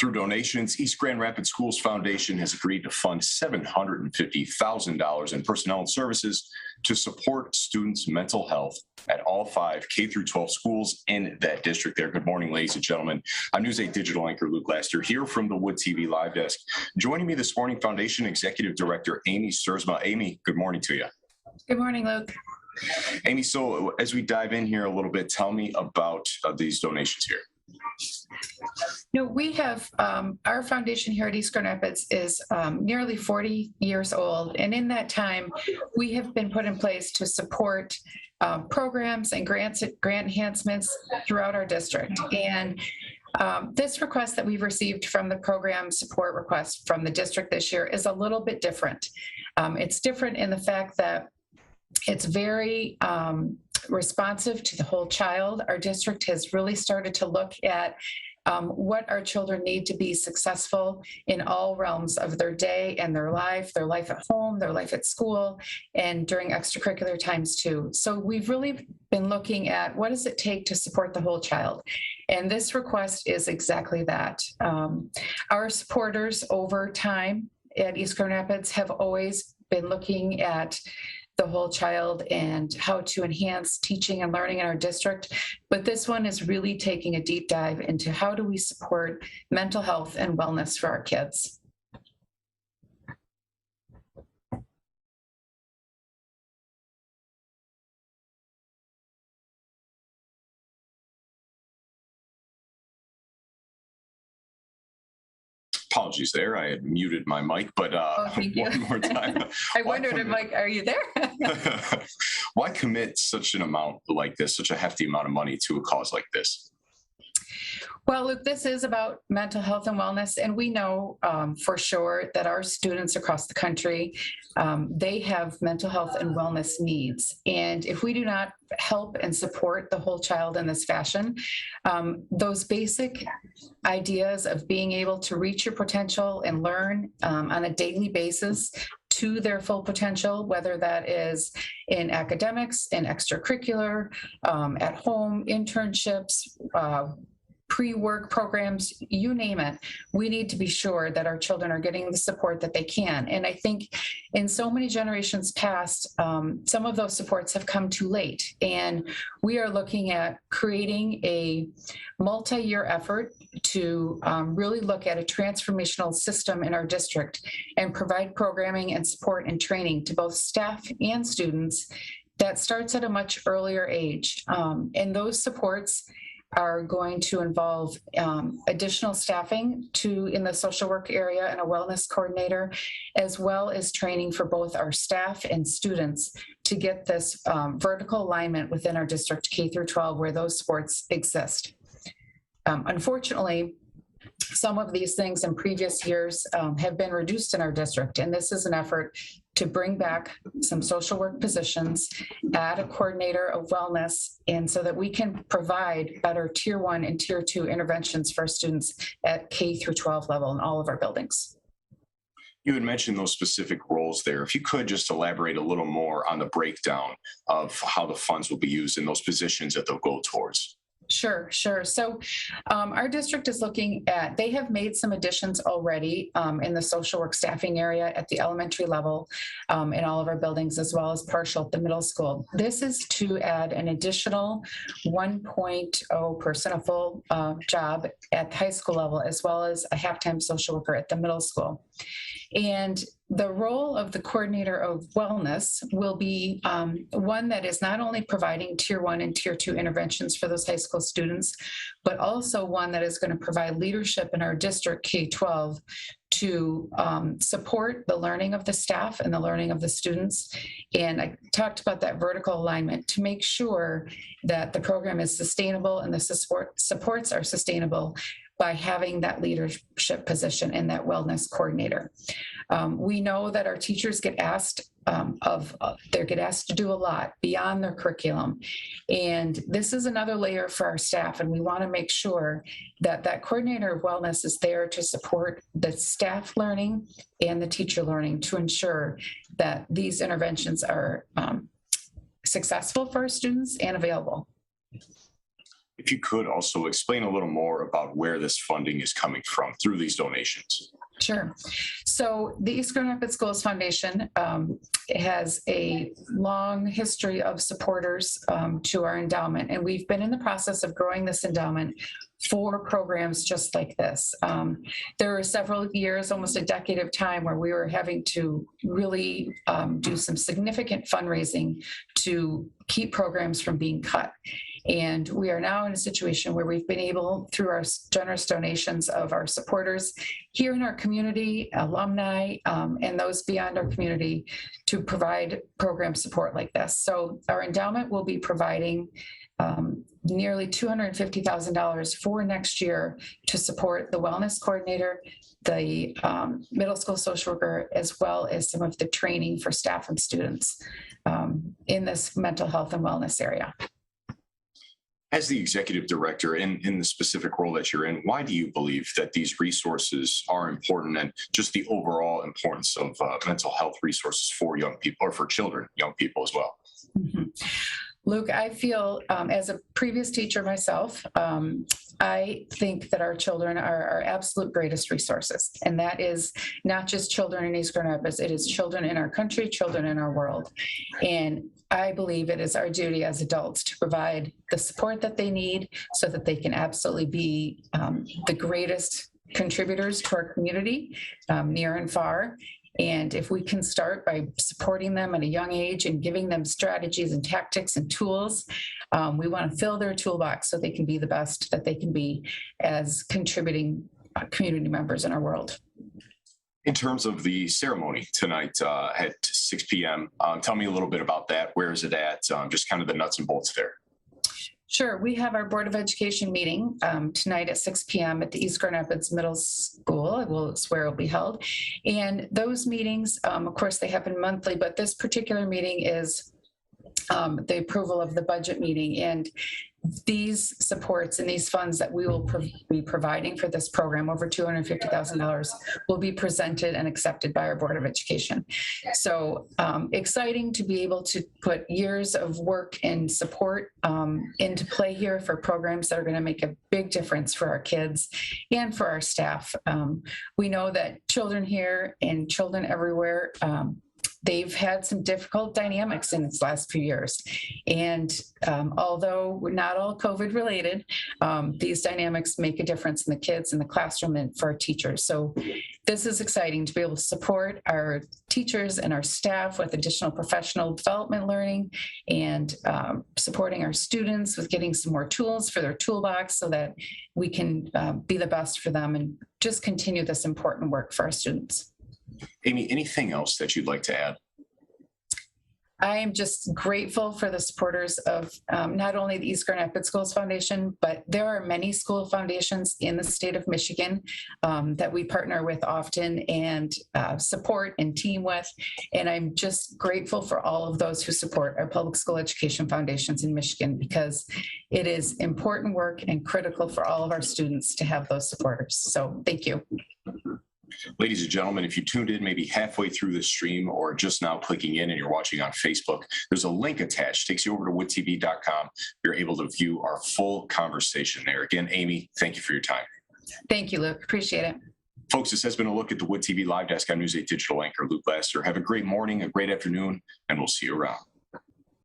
Through donations, East Grand Rapids Schools Foundation has agreed to fund $750,000 in personnel and services to support students' mental health at all 5 K-12 schools in that district there. Good morning, ladies and gentlemen. I'm News 8 digital anchor Luke Laster here from the Wood TV Live Desk. Joining me this morning, Foundation Executive Director Amy Stuursma. Amy, good morning to you. Good morning, Luke. Amy, so as we dive in here a little bit, tell me about these donations here. We have our foundation here at East Grand Rapids is nearly 40 years old, and in that time, we have been put in place to support programs and grant enhancements throughout our district. And this request that we've received from the program support request from the district this year is a little bit different. It's different in the fact that it's very responsive to the whole child. Our district has really started to look at what our children need to be successful in all realms of their day and their life at home, their life at school, and during extracurricular times too. So we've really been looking at what does it take to support the whole child? And this request is exactly that. Our supporters over time at East Grand Rapids have always been looking at the whole child and how to enhance teaching and learning in our district. But this one is really taking a deep dive into how do we support mental health and wellness for our kids. Apologies there. I had muted my mic, but one more time. I wondered, I'm like, are you there? Why commit such an amount like this, such a hefty amount of money to a cause like this? Well, Luke, this is about mental health and wellness, and we know for sure that our students across the country, they have mental health and wellness needs. And if we do not help and support the whole child in this fashion, those basic ideas of being able to reach your potential and learn on a daily basis to their full potential, whether that is in academics, in extracurricular, at home, internships, pre-work programs, you name it, we need to be sure that our children are getting the support that they can. And I think in so many generations past, some of those supports have come too late. And we are looking at creating a multi-year effort to really look at a transformational system in our district and provide programming and support and training to both staff and students that starts at a much earlier age. And those supports are going to involve additional staffing in the social work area and a wellness coordinator, as well as training for both our staff and students to get this vertical alignment within our district K-12 where those supports exist. Unfortunately, some of these things in previous years have been reduced in our district, and this is an effort to bring back some social work positions, add a coordinator of wellness, and so that we can provide better Tier 1 and Tier 2 interventions for students at K-12 level in all of our buildings. You had mentioned those specific roles there. If you could just elaborate a little more on the breakdown of how the funds will be used in those positions that they'll go towards. Sure. So our district is looking at, they have made some additions already in the social work staffing area at the elementary level in all of our buildings, as well as partial at the middle school. This is to add an additional 1.0 person, a full job at the high school level, as well as a half-time social worker at the middle school. And the role of the coordinator of wellness will be one that is not only providing Tier 1 and Tier 2 interventions for those high school students, but also one that is going to provide leadership in our district K-12 to support the learning of the staff and the learning of the students. And I talked about that vertical alignment to make sure that the program is sustainable and the supports are sustainable by having that leadership position and that wellness coordinator. We know that our teachers get asked they get asked to do a lot beyond their curriculum. And this is another layer for our staff. And we want to make sure that that coordinator of wellness is there to support the staff learning and the teacher learning to ensure that these interventions are successful for our students and available. If you could also explain a little more about where this funding is coming from through these donations. Sure. So the East Grand Rapids Schools Foundation has a long history of supporters to our endowment, and we've been in the process of growing this endowment for programs just like this. There were several years, almost a decade of time, where we were having to really do some significant fundraising to keep programs from being cut. And we are now in a situation where we've been able, through our generous donations of our supporters here in our community, alumni, and those beyond our community, to provide program support like this. So our endowment will be providing nearly $250,000 for next year to support the wellness coordinator, the middle school social worker, as well as some of the training for staff and students in this mental health and wellness area. As the executive director in the specific role that you're in, why do you believe that these resources are important, and just the overall importance of mental health resources for young people, or for children, young people as well? Mm-hmm. Luke, I feel as a previous teacher myself, I think that our children are our absolute greatest resources. And that is not just children in East Grand Rapids, it is children in our country, children in our world. And I believe it is our duty as adults to provide the support that they need so that they can absolutely be the greatest contributors to our community, near and far. And if we can start by supporting them at a young age and giving them strategies and tactics and tools, we want to fill their toolbox so they can be the best that they can be as contributing community members in our world. In terms of the ceremony tonight at 6 p.m., tell me a little bit about that. Where is it at? Just kind of the nuts and bolts there. Sure. We have our Board of Education meeting tonight at 6 p.m. at the East Grand Rapids Middle School. It's where it will be held. And those meetings, of course, they happen monthly, but this particular meeting is the approval of the budget meeting. And these supports and these funds that we will be providing for this program, over $250,000, will be presented and accepted by our Board of Education. So exciting to be able to put years of work and support into play here for programs that are going to make a big difference for our kids and for our staff. We know that children here and children everywhere, they've had some difficult dynamics in its last few years. And although we're not all COVID related, these dynamics make a difference in the kids in the classroom and for our teachers. So this is exciting to be able to support our teachers and our staff with additional professional development learning, and supporting our students with getting some more tools for their toolbox so that we can be the best for them and just continue this important work for our students. Amy, anything else that you'd like to add? I am just grateful for the supporters of not only the East Grand Rapids Schools Foundation, but there are many school foundations in the state of Michigan that we partner with often and support and team with. And I'm just grateful for all of those who support our public school education foundations in Michigan, because it is important work and critical for all of our students to have those supporters. So thank you. Ladies and gentlemen, if you tuned in maybe halfway through the stream or just now clicking in and you're watching on Facebook, there's a link attached, takes you over to woodtv.com. You're able to view our full conversation there. Again, Amy, thank you for your time. Thank you, Luke. Appreciate it. Folks, this has been a look at the Wood TV Live Desk. I'm News 8 digital anchor Luke Laster. Have a great morning, a great afternoon, and we'll see you around.